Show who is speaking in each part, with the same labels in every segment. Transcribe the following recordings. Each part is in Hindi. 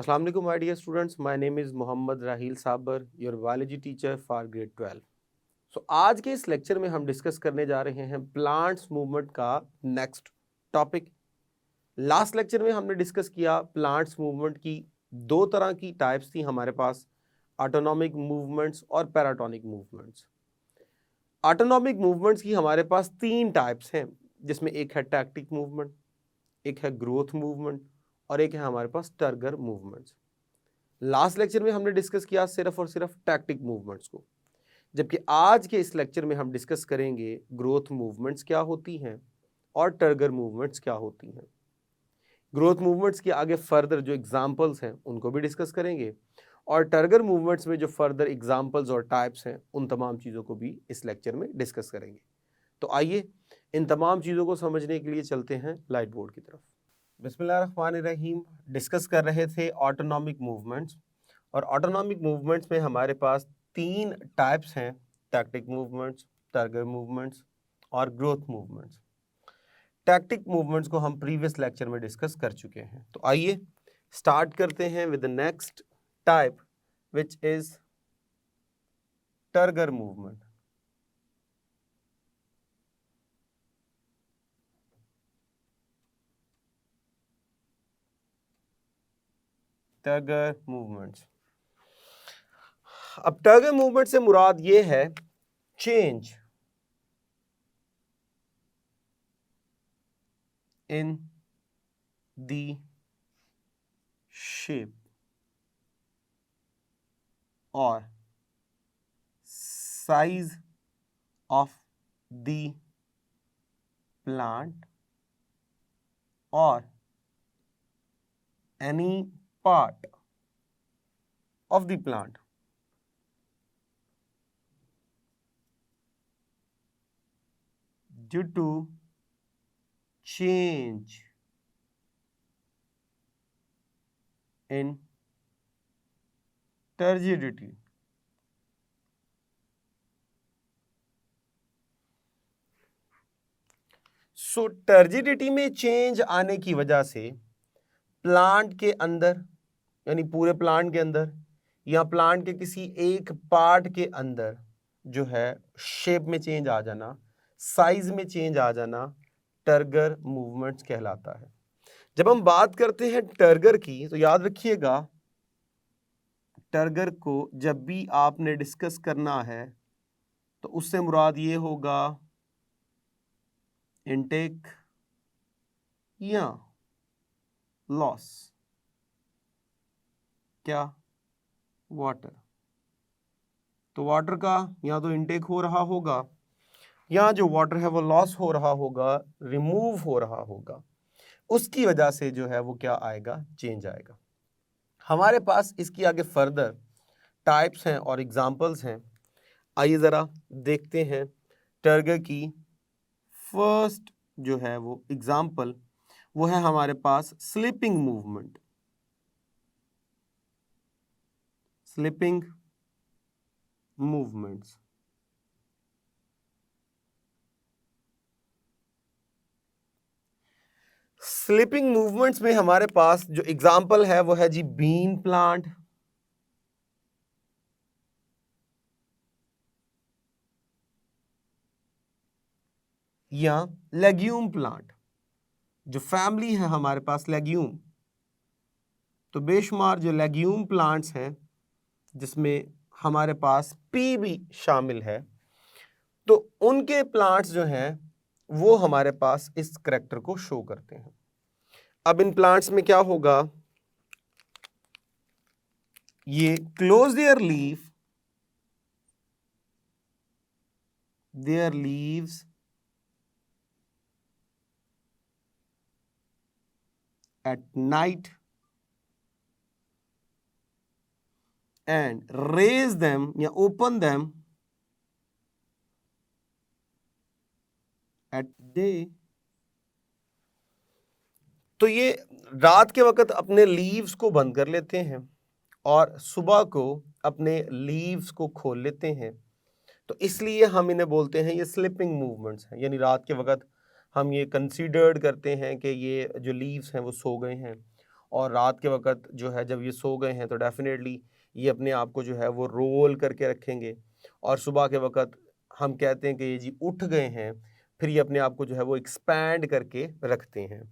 Speaker 1: Assalamu alaikum my dear students, my name is Mohammad Rahil Sabar, your biology teacher for grade 12. So आज के इस लेक्चर में हम डिस्कस करने जा रहे हैं प्लांट्स मूवमेंट का नेक्स्ट टॉपिक। लास्ट लेक्चर में हमने डिस्कस किया प्लांट्स मूवमेंट की दो तरह की टाइप्स थी हमारे पास, ऑटोनॉमिक मूवमेंट्स और पैराटोनिक मूवमेंट्स। ऑटोनॉमिक मूवमेंट्स की हमारे पास तीन टाइप्स हैं, जिसमें एक है टैक्टिक मूवमेंट, एक है ग्रोथ मूवमेंट और एक है हमारे पास टर्गर मूवमेंट्स। लास्ट लेक्चर में हमने डिस्कस किया सिर्फ और सिर्फ टैक्टिक मूवमेंट्स को, जबकि आज के इस लेक्चर में हम डिस्कस करेंगे ग्रोथ मूवमेंट्स क्या होती हैं और टर्गर मूवमेंट्स क्या होती हैं। ग्रोथ मूवमेंट्स के आगे फर्दर जो एग्जांपल्स हैं उनको भी डिस्कस करेंगे और टर्गर मूवमेंट्स में जो फर्दर एग्जांपल्स और टाइप्स हैं उन तमाम चीज़ों को भी इस लेक्चर में डिस्कस करेंगे। तो आइए इन तमाम चीज़ों को समझने के लिए चलते हैं लाइट बोर्ड की तरफ। बिस्मिल्लाहिर्रहमानिर्रहीम। डिस्कस कर रहे थे ऑटोनॉमिक मूवमेंट्स, और ऑटोनॉमिक मूवमेंट्स में हमारे पास तीन टाइप्स हैं, टैक्टिक मूवमेंट्स, टर्गर मूवमेंट्स और ग्रोथ मूवमेंट्स। टैक्टिक मूवमेंट्स को हम प्रीवियस लेक्चर में डिस्कस कर चुके हैं। तो आइए स्टार्ट करते हैं with the next type which is turgor movement. Turgor movements. अब टर्गर मूवमेंट से मुराद ये है चेंज इन द शेप और साइज ऑफ द प्लांट और any part of the plant due to change in turgidity. So turgidity में चेंज आने की वजह से प्लांट के अंदर, यानी पूरे प्लांट के अंदर या प्लांट के किसी एक पार्ट के अंदर जो है शेप में चेंज आ जाना, साइज में चेंज आ जाना, टर्गर मूवमेंट्स कहलाता है। जब हम बात करते हैं टर्गर की तो याद रखिएगा, टर्गर को जब भी आपने डिस्कस करना है तो उससे मुराद ये होगा इनटेक या लॉस। क्या? वाटर। तो वाटर का या तो इनटेक हो रहा होगा या जो वाटर है वो लॉस हो रहा होगा, रिमूव हो रहा होगा, उसकी वजह से जो है वो क्या आएगा, चेंज आएगा। हमारे पास इसकी आगे फर्दर टाइप्स हैं और एग्जांपल्स हैं। आइए ज़रा देखते हैं टर्गर की फर्स्ट जो है वो एग्जांपल, वो है हमारे पास slipping movement. Slipping movements. Slipping movements में हमारे पास जो एग्जांपल है वो है जी बीन प्लांट, या लेग्यूम प्लांट। जो फैमिली है हमारे पास लेग्यूम, तो बेशुमार जो लेग्यूम प्लांट्स हैं जिसमें हमारे पास पी भी शामिल है, तो उनके प्लांट्स जो हैं वो हमारे पास इस करैक्टर को शो करते हैं। अब इन प्लांट्स में क्या होगा, ये close there leaves at night and raise them या open them at day। तो ये रात के वक्त अपने लीव्स को बंद कर लेते हैं और सुबह को अपने लीव्स को खोल लेते हैं, तो इसलिए हम इन्हें बोलते हैं ये स्लिपिंग मूवमेंट्स हैं। यानी रात के वक्त हम ये कंसीडर्ड करते हैं कि ये जो लीव्स हैं वो सो गए हैं और रात के वक्त जो है जब ये सो गए हैं तो डेफिनेटली ये अपने आप को जो है वो रोल करके रखेंगे, और सुबह के वक्त हम कहते हैं कि ये जी उठ गए हैं, फिर ये अपने आप को जो है वो एक्सपैंड करके रखते हैं।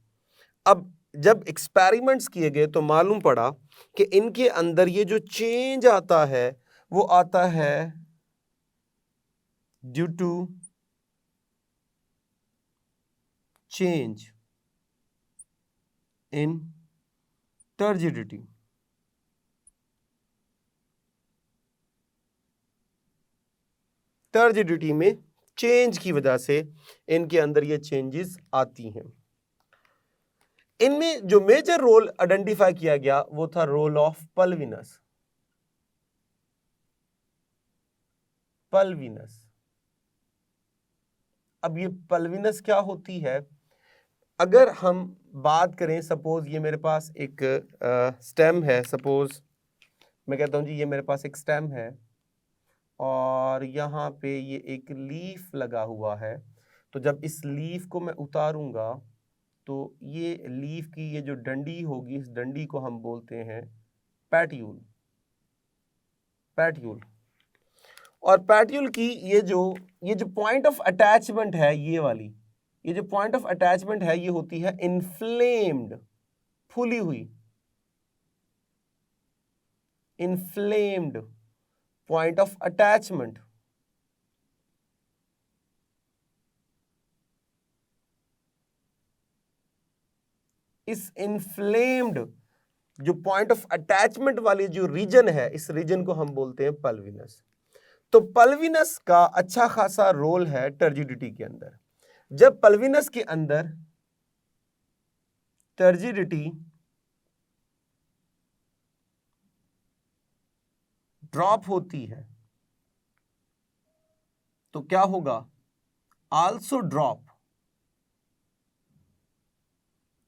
Speaker 1: अब जब एक्सपेरिमेंट्स किए गए तो मालूम पड़ा कि इनके अंदर ये जो चेंज आता है वो आता है due to change in turbidity. Turbidity में चेंज की वजह से इनके अंदर ये चेंजेस आती हैं। इनमें जो मेजर रोल आइडेंटिफाई किया गया वो था रोल ऑफ पल्विनस। पल्विनस, अब ये पल्विनस क्या होती है? अगर हम बात करें, सपोज ये मेरे पास एक स्टेम है, सपोज मैं कहता हूं जी ये मेरे पास एक स्टेम है और यहाँ पे ये एक लीफ लगा हुआ है, तो जब इस लीफ को मैं उतारूंगा तो ये लीफ की ये जो डंडी होगी, इस डंडी को हम बोलते हैं पैट्यूल। पैट्यूल, और पैट्यूल की ये जो पॉइंट ऑफ अटैचमेंट है, ये जो पॉइंट ऑफ अटैचमेंट है ये होती है इन्फ्लेम्ड, फूली हुई, इन्फ्लेम्ड पॉइंट ऑफ अटैचमेंट। इस इन्फ्लेम्ड जो पॉइंट ऑफ अटैचमेंट वाली जो रीजन है, इस रीजन को हम बोलते हैं पल्विनस। तो पल्विनस का अच्छा खासा रोल है टर्जिडिटी के अंदर। जब पल्विनस के अंदर टर्जिडिटी ड्रॉप होती है तो क्या होगा? आल्सो ड्रॉप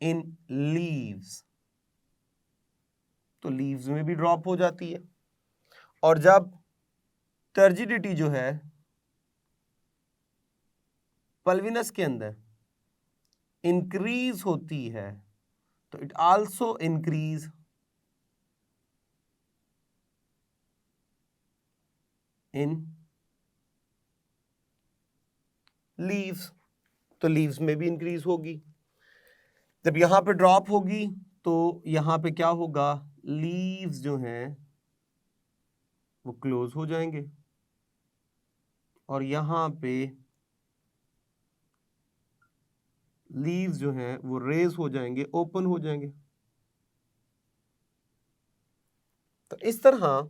Speaker 1: इन लीव्स, तो लीव्स में भी ड्रॉप हो जाती है। और जब टर्जिडिटी जो है पल्विनस के अंदर इंक्रीज होती है तो it also increase in leaves, तो लीव्स में भी इंक्रीज होगी। जब यहां पे ड्रॉप होगी तो यहां पे क्या होगा? लीव्स जो हैं वो क्लोज हो जाएंगे और यहां पे लीव्स जो हैं वो रेज हो जाएंगे, ओपन हो जाएंगे। तो इस तरह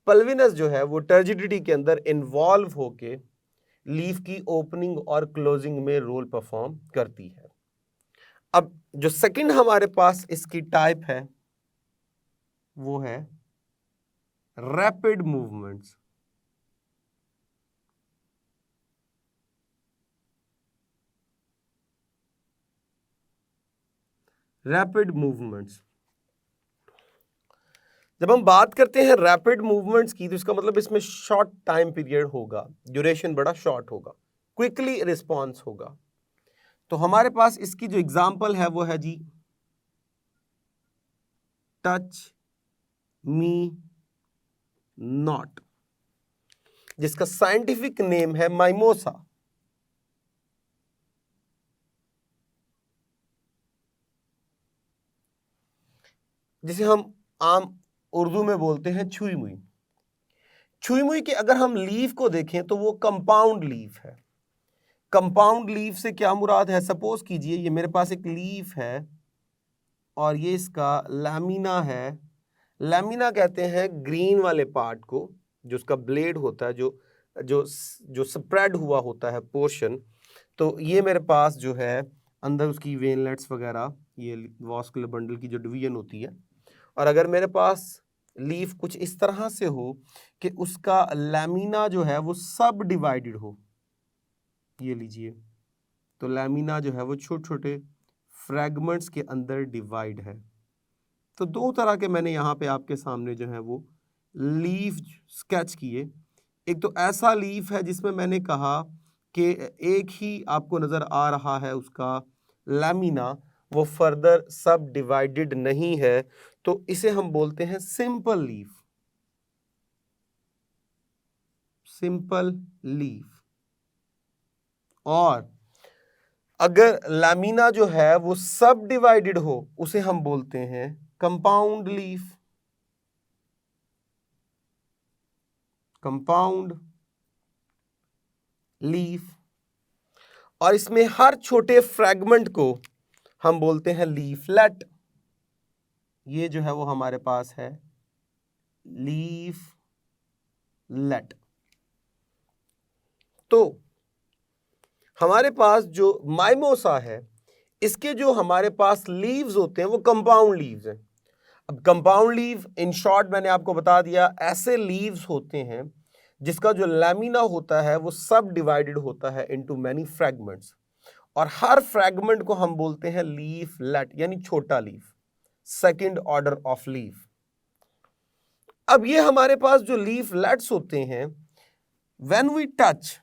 Speaker 1: पल्विनस जो है वो टर्जिडिटी के अंदर इन्वॉल्व होके लीफ की ओपनिंग और क्लोजिंग में रोल परफॉर्म करती है। अब जो सेकंड हमारे पास इसकी टाइप है वो है रैपिड मूवमेंट्स। रैपिड मूवमेंट्स, जब हम बात करते हैं रैपिड मूवमेंट्स की तो इसका मतलब इसमें शॉर्ट टाइम पीरियड होगा, ड्यूरेशन बड़ा शॉर्ट होगा, क्विकली रिस्पॉन्स होगा। तो हमारे पास इसकी जो एग्जांपल है वो है जी टच मी नॉट, जिसका साइंटिफिक नेम है माइमोसा। जिसे हम आम उर्दू में बोलते हैं छुई मुई। छुई मुई के अगर हम लीफ को देखें तो वो कंपाउंड लीफ है। कंपाउंड लीफ से क्या मुराद है? सपोज कीजिए ये मेरे पास एक लीफ है और ये इसका लैमिना है। लैमिना कहते हैं ग्रीन वाले पार्ट को, जो उसका ब्लेड होता है, जो जो जो स्प्रेड हुआ होता है पोर्शन। तो ये मेरे पास जो है अंदर उसकी वेनलेट्स वगैरह, ये वास्कुलर बंडल की जो डिवीजन होती है। और अगर मेरे पास लीफ कुछ इस तरह से हो कि उसका लैमिना जो है वो सब डिवाइडेड हो, ये लीजिए, तो लैमिना जो है वो छोटे छोटे फ्रैगमेंट्स के अंदर डिवाइड है। तो दो तरह के मैंने यहाँ पे आपके सामने जो है वो लीफ स्केच किए। एक तो ऐसा लीफ है जिसमें मैंने कहा कि एक ही आपको नज़र आ रहा है उसका लैमिना, वो फर्दर सब डिवाइडेड नहीं है, तो इसे हम बोलते हैं सिंपल लीफ। Simple leaf. और अगर लैमिना जो है वो सब डिवाइडेड हो, उसे हम बोलते हैं कंपाउंड लीफ। Compound leaf. और इसमें हर छोटे फ्रैगमेंट को हम बोलते हैं लीफलेट। ये जो है वो हमारे पास है लीफलेट। तो हमारे पास जो माइमोसा है, इसके जो हमारे पास लीव्स होते हैं वो कंपाउंड लीव्स हैं। अब कंपाउंड लीव इन शॉर्ट मैंने आपको बता दिया, ऐसे लीव्स होते हैं जिसका जो लैमिना होता है वो सब डिवाइडेड होता है इनटू मैनी फ्रैगमेंट्स, और हर फ्रैगमेंट को हम बोलते हैं लीफलेट, यानी छोटा leaf, second order of leaf. अब ये हमारे पास जो लीफलेट्स होते हैं, व्हेन वी टच,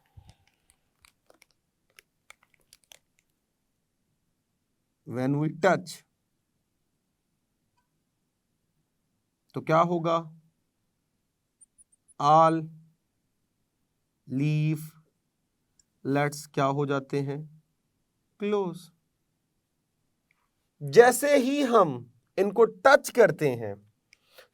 Speaker 1: तो क्या होगा? ऑल लीफ लेट्स क्या हो जाते हैं? क्लोज। जैसे ही हम इनको टच करते हैं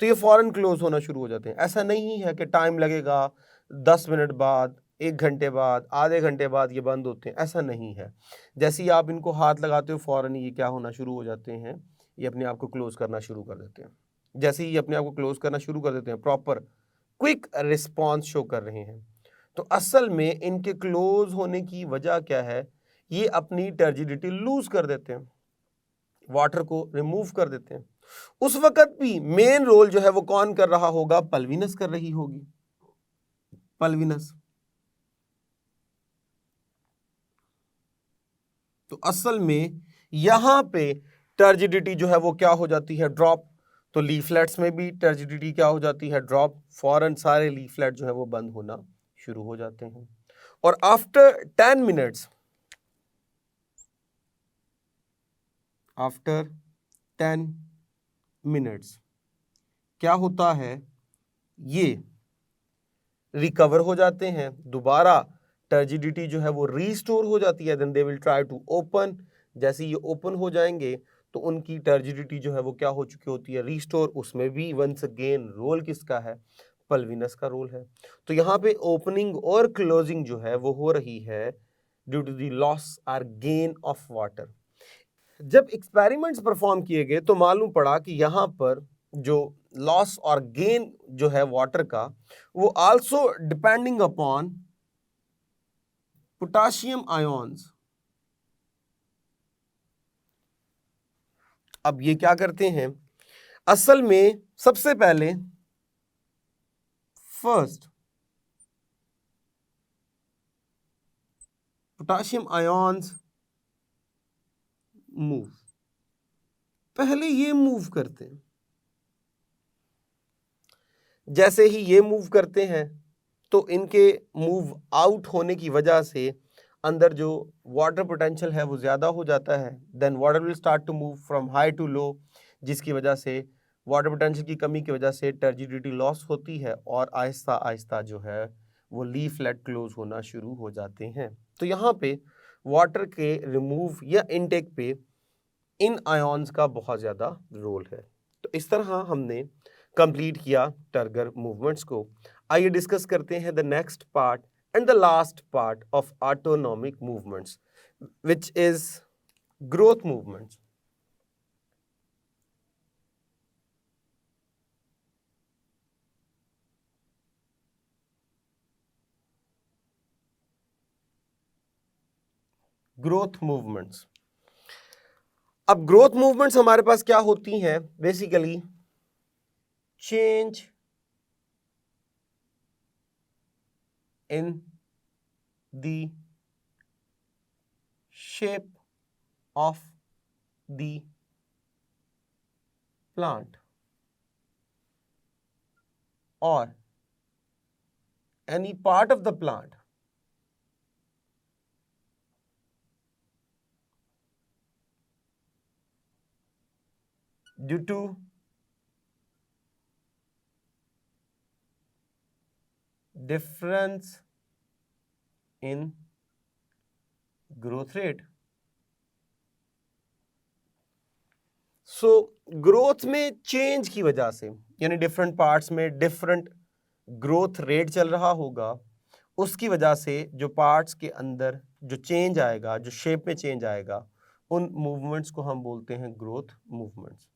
Speaker 1: तो ये फौरन क्लोज होना शुरू हो जाते हैं। ऐसा नहीं है कि टाइम लगेगा, 10 मिनट बाद, 1 घंटे बाद, आधे घंटे बाद ये बंद होते हैं, ऐसा नहीं है। जैसे ही आप इनको हाथ लगाते हो फौरन ये क्या होना शुरू हो जाते हैं, ये अपने आप को क्लोज करना शुरू कर देते हैं। जैसे ही ये अपने आप को क्लोज करना शुरू कर देते हैं, प्रॉपर क्विक रिस्पॉन्स शो कर रहे हैं। तो असल में इनके क्लोज होने की वजह क्या है? ये अपनी टर्जिडिटी लूज कर देते हैं, वाटर को रिमूव कर देते हैं। उस वक्त भी मेन रोल जो है वो कौन कर रहा होगा? पल्विनस कर रही होगी, पल्विनस। तो असल में यहां पे टर्जिडिटी जो है वो क्या हो जाती है? ड्रॉप। तो लीफलेट्स में भी टर्जिडिटी क्या हो जाती है? ड्रॉप। फौरन सारे लीफलेट जो है वो बंद होना शुरू हो जाते हैं। और आफ्टर 10 मिनट्स, आफ्टर 10 मिनट्स क्या होता है? ये रिकवर हो जाते हैं, दोबारा टर्जिडिटी जो है वो रीस्टोर हो जाती है। Then they will try to open. जैसे ये ओपन हो जाएंगे तो उनकी टर्जिडिटी जो है वो क्या हो चुकी होती है? रीस्टोर। उसमें भी वंस अगेन रोल किसका है? पल्विनस का रोल है। तो यहाँ पे ओपनिंग और क्लोजिंग जो है वो हो रही है ड्यू टू द लॉस और गेन ऑफ वाटर। जब एक्सपेरिमेंट्स परफॉर्म किए गए तो मालूम पड़ा कि यहाँ पर जो लॉस और गेन जो है वाटर का, वो also depending upon potassium ions. अब ये क्या करते हैं? असल में सबसे पहले फर्स्ट पोटाशियम आयोन्स मूव, पहले ये मूव करते हैं। जैसे ही ये मूव करते हैं तो इनके मूव आउट होने की वजह से अंदर जो वाटर पोटेंशियल है वो ज़्यादा हो जाता है। Then water will start to move from high to low, जिसकी वजह से वाटर पोटेंशियल की कमी की वजह से टर्जिडिटी लॉस होती है और आहिस्ता आहिस्ता जो है वो लीफलेट क्लोज होना शुरू हो जाते हैं। तो यहाँ पे वाटर के रिमूव या इनटेक पे इन आयॉन्स का बहुत ज़्यादा रोल है। तो इस तरह हमने कंप्लीट किया टर्गर मूवमेंट्स को। आइए डिस्कस करते हैं the next part and the last part of autonomic movements, which is growth movements. Growth movements. अब ग्रोथ मूवमेंट्स हमारे पास क्या होती हैं? Basically change in the shape of the plant or any part of the plant due to difference in growth rate. So growth में चेंज की वजह से, यानी डिफरेंट पार्ट्स में डिफरेंट ग्रोथ रेट चल रहा होगा, उसकी वजह से जो पार्ट्स के अंदर जो चेंज आएगा, जो शेप में चेंज आएगा, उन मूवमेंट्स को हम बोलते हैं ग्रोथ मूवमेंट्स।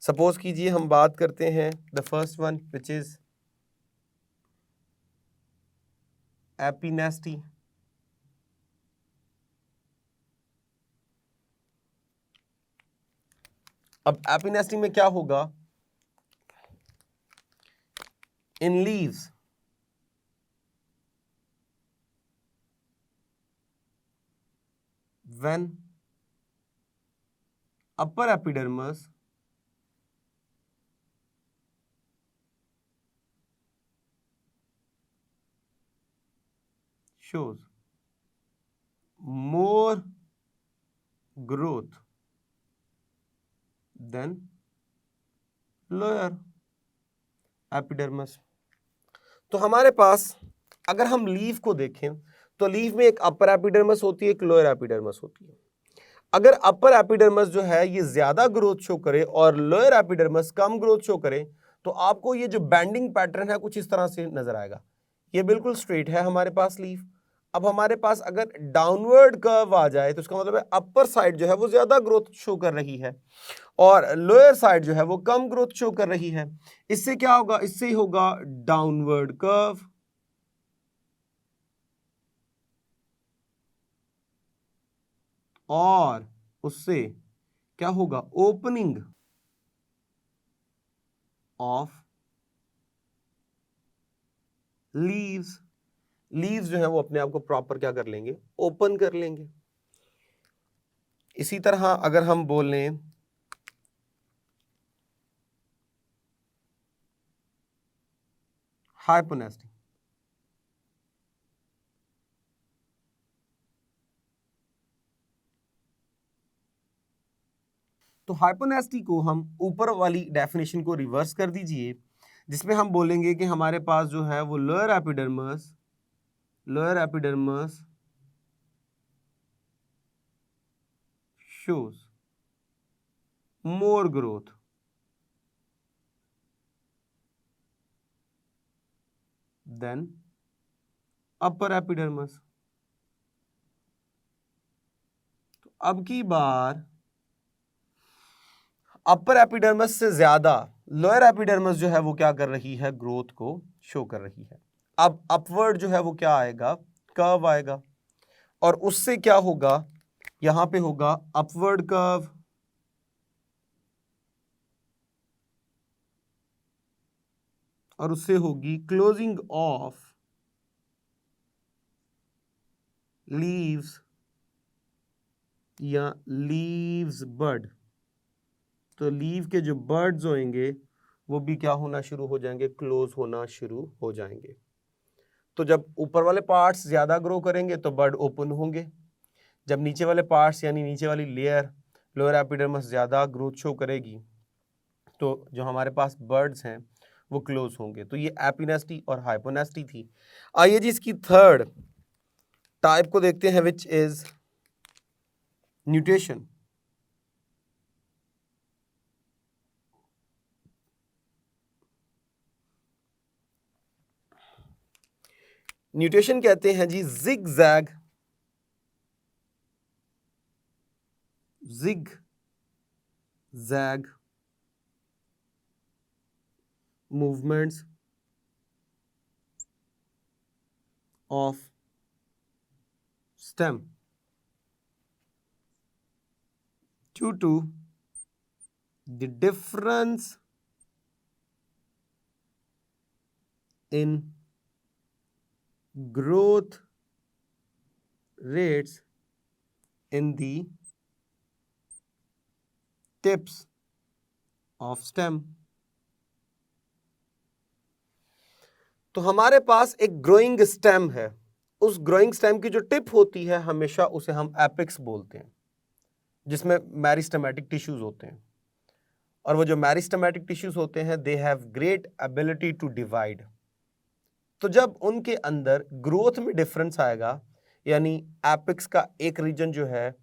Speaker 1: सपोज कीजिए हम बात करते हैं the first one which is epinasty. अब एपिनेस्टी में क्या होगा, in leaves when upper epidermis shows more growth than lower epidermis। तो हमारे पास अगर हम लीफ को देखें तो लीफ में एक अपर एपिडर्मस होती है, एक लोअर एपिडर्मस होती है। अगर अपर एपिडर्मस जो है ये ज्यादा ग्रोथ शो करे और लोअर एपिडर्मस कम ग्रोथ शो करे तो आपको ये जो बैंडिंग पैटर्न है कुछ इस तरह से नजर आएगा। ये बिल्कुल स्ट्रेट है हमारे पास लीफ। अब हमारे पास अगर डाउनवर्ड कर्व आ जाए तो इसका मतलब है अपर साइड जो है वो ज्यादा ग्रोथ शो कर रही है और लोअर साइड जो है वो कम ग्रोथ शो कर रही है। इससे क्या होगा, इससे होगा डाउनवर्ड कर्व और उससे क्या होगा, ओपनिंग ऑफ लीव्स। लीव्स जो है वो अपने आप को प्रॉपर क्या कर लेंगे, ओपन कर लेंगे। इसी तरह अगर हम बोलें हाइपोनेस्टी, तो हाइपोनेस्टी को हम ऊपर वाली डेफिनेशन को रिवर्स कर दीजिए जिसमें हम बोलेंगे कि हमारे पास जो है वो lower epidermis shows more growth than upper epidermis। तो अब की बार अपर एपिडर्मस से ज्यादा लोअर एपिडर्मस जो है वो क्या कर रही है, ग्रोथ को शो कर रही है। अब अपवर्ड जो है वो क्या आएगा, कर्व आएगा और उससे क्या होगा, यहां पे होगा अपवर्ड कर्व और उससे होगी क्लोजिंग ऑफ लीव्स या लीव्स बड। तो लीव के जो बर्ड्स होंगे वो भी क्या होना शुरू हो जाएंगे, क्लोज होना शुरू हो जाएंगे। तो जब ऊपर वाले पार्ट्स ज्यादा ग्रो करेंगे तो बर्ड ओपन होंगे, जब नीचे वाले पार्ट्स यानी नीचे वाली लेयर लोअर एपिडर्मस ज्यादा ग्रोथ शो करेगी तो जो हमारे पास बर्ड्स हैं वो क्लोज होंगे। तो ये एपिनेस्टी और हाइपोनेस्टी थी। आइए जी इसकी थर्ड टाइप को देखते हैं विच इज न्यूटेशन। न्यूटेशन कहते हैं जी zigzag movements of stem due to the difference in growth rates in the tips of stem। तो हमारे पास एक ग्रोइंग स्टेम है, उस ग्रोइंग स्टेम की जो टिप होती है हमेशा उसे हम एपिक्स बोलते हैं जिसमें मेरिस्टेमेटिक टिश्यूज होते हैं। और वो जो मेरिस्टेमेटिक टिश्यूज होते हैं they have great ability to divide. तो जब उनके अंदर ग्रोथ में डिफरेंस आएगा, यानी एपिक्स का एक रीजन जो है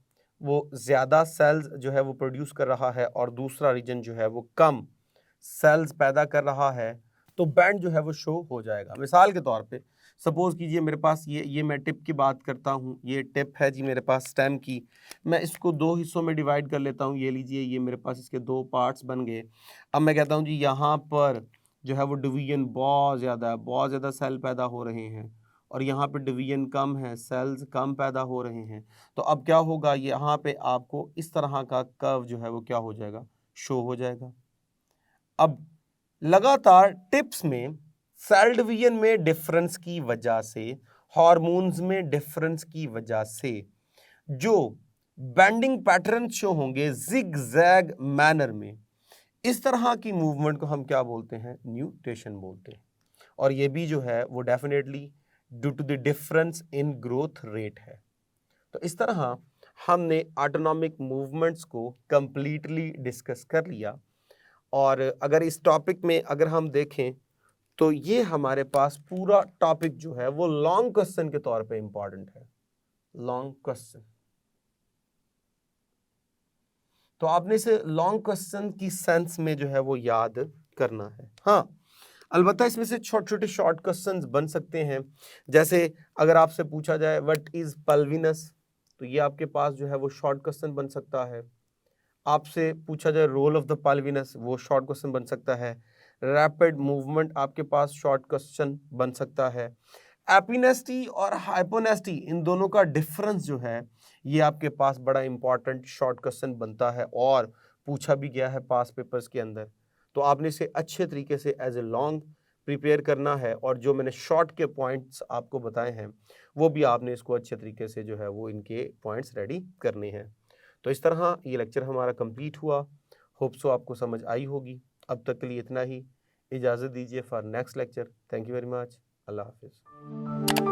Speaker 1: वो ज्यादा सेल्स जो है वो प्रोड्यूस कर रहा है और दूसरा रीजन जो है वो कम सेल्स पैदा कर रहा है, तो बैंड जो है वो शो हो जाएगा। मिसाल के तौर पे सपोज कीजिए मेरे पास ये मैं टिप की बात करता हूँ, ये टिप है जी मेरे पास स्टेम की, मैं इसको दो हिस्सों में डिवाइड कर लेता हूँ। ये लीजिए, ये मेरे पास इसके दो पार्ट्स बन गए। अब मैं कहता हूँ जी यहाँ पर जो है वो डिवीजन बहुत ज़्यादा है, बहुत ज़्यादा सेल पैदा हो रहे हैं, और यहाँ पे डिवीजन कम है, सेल्स कम पैदा हो रहे हैं। तो अब क्या होगा, यहाँ पे आपको इस तरह का कर्व जो है वो क्या हो जाएगा, शो हो जाएगा। अब लगातार टिप्स में सेल डिवीजन में डिफरेंस की वजह से, हार्मोन्स में डिफरेंस की वजह से जो बेंडिंग पैटर्न शो होंगे जिग जैग मैनर में, इस तरह की मूवमेंट को हम क्या बोलते हैं, न्यूटेशन बोलते हैं। और ये भी जो है वो definitely due to the difference in growth rate है। तो इस तरह हमने ऑटोनॉमिक मूवमेंट्स को कंप्लीटली डिस्कस कर लिया। और अगर इस टॉपिक में अगर हम देखें तो ये हमारे पास पूरा टॉपिक जो है वो लॉन्ग क्वेश्चन के तौर पे इंपॉर्टेंट है, लॉन्ग क्वेश्चन। तो आपने इसे लॉन्ग क्वेश्चन की सेंस में जो है वो याद करना है। हाँ, अलबत्ता इसमें से छोटे छोटे शॉर्ट क्वेश्चंस बन सकते हैं। जैसे अगर आपसे पूछा जाए व्हाट इज पल्विनस, तो ये आपके पास जो है वो शॉर्ट क्वेश्चन बन सकता है। आपसे पूछा जाए रोल ऑफ द पल्विनस, वो शॉर्ट क्वेश्चन बन सकता है। रैपिड मूवमेंट आपके पास शॉर्ट क्वेश्चन बन सकता है। एपिनेस्टी और हाइपोनेस्टी, इन दोनों का डिफरेंस जो है ये आपके पास बड़ा इंपॉर्टेंट शॉर्ट क्वेश्चन बनता है और पूछा भी गया है पास पेपर्स के अंदर। तो आपने इसे अच्छे तरीके से एज ए लॉन्ग प्रिपेयर करना है, और जो मैंने शॉर्ट के पॉइंट्स आपको बताए हैं वो भी आपने इसको अच्छे तरीके से जो है वो इनके पॉइंट्स रेडी करने हैं। तो इस तरह ये लेक्चर हमारा कंप्लीट हुआ। होप सो आपको समझ आई होगी। अब तक के लिए इतना ही, इजाज़त दीजिए for next lecture. Thank you very much. अल्लाह हाफिज़।